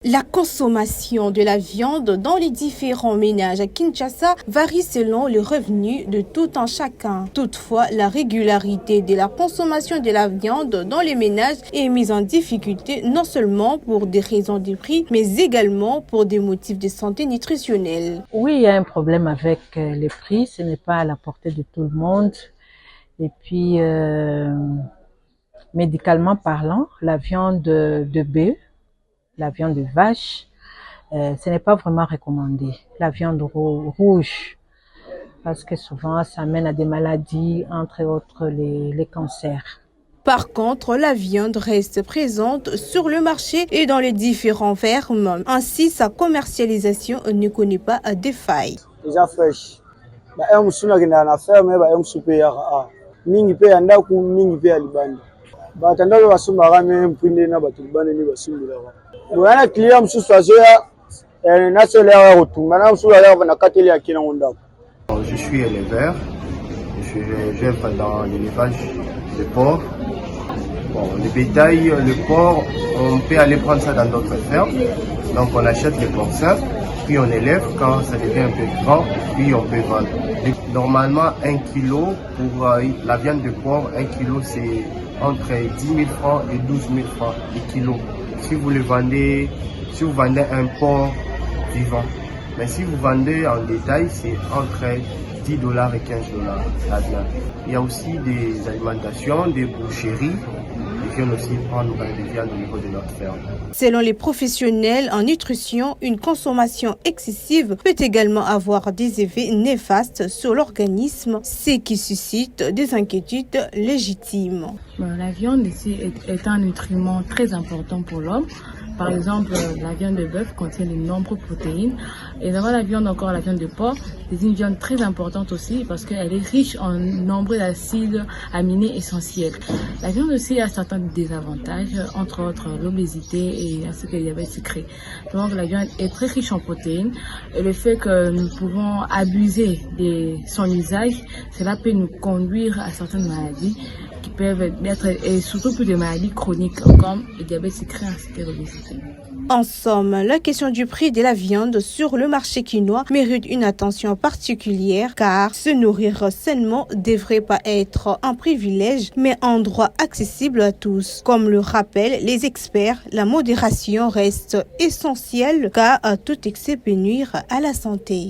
La consommation de la viande dans les différents ménages à Kinshasa varie selon les revenus de tout un chacun. Toutefois, la régularité de la consommation de la viande dans les ménages est mise en difficulté non seulement pour des raisons de prix, mais également pour des motifs de santé nutritionnelle. Oui, il y a un problème avec les prix, ce n'est pas à la portée de tout le monde. Et puis, médicalement parlant, la viande de bœuf, la viande de vache, ce n'est pas vraiment recommandé. La viande rouge, parce que souvent ça mène à des maladies, entre autres les cancers. Par contre, la viande reste présente sur le marché et dans les différents fermes. Ainsi, sa commercialisation ne connaît pas de faille. Déjà fraîche. Mingi pe ya ndaku mingi pe ya libanda batanda basumaka me mpinde na bato libanda ni basumbila bwana client mususu azoya na sole ya kotumba na mususu ya na kateli ya kina ndako. Je suis éleveur, j'œuvre dans l'élevage de porc. Bon, le bétail, le porc, on peut aller prendre ça dans d'autres fermes. Donc on achète les porcins, puis on élève quand ça devient un peu grand, puis on peut vendre. Normalement, 1 kilo pour la viande de porc, 1 kilo c'est entre 10 000 francs et 12 000 francs le kilo. Si vous vendez un porc vivant. Mais si vous vendez en détail, c'est entre $10 et $15 la viande. Il y a aussi des alimentations, des boucheries qui viennent aussi prendre des viandes au niveau de notre ferme. Selon les professionnels en nutrition, une consommation excessive peut également avoir des effets néfastes sur l'organisme, ce qui suscite des inquiétudes légitimes. La viande ici est un nutriment très important pour l'homme. Par exemple, la viande de bœuf contient de nombreuses protéines. Et dans la viande, encore la viande de porc, c'est une viande très importante aussi parce qu'elle est riche en nombreux acides aminés essentiels. La viande aussi a certains désavantages, entre autres l'obésité et ainsi que le diabète sucré. Donc la viande est très riche en protéines. Et le fait que nous pouvons abuser de son usage, cela peut nous conduire à certaines maladies qui peuvent être, et surtout pour des maladies chroniques comme le diabète sucré ainsi que l'obésité. En somme, la question du prix de la viande sur le marché quinois mérite une attention particulière car se nourrir sainement devrait pas être un privilège mais un droit accessible à tous. Comme le rappellent les experts, la modération reste essentielle car tout excès peut nuire à la santé.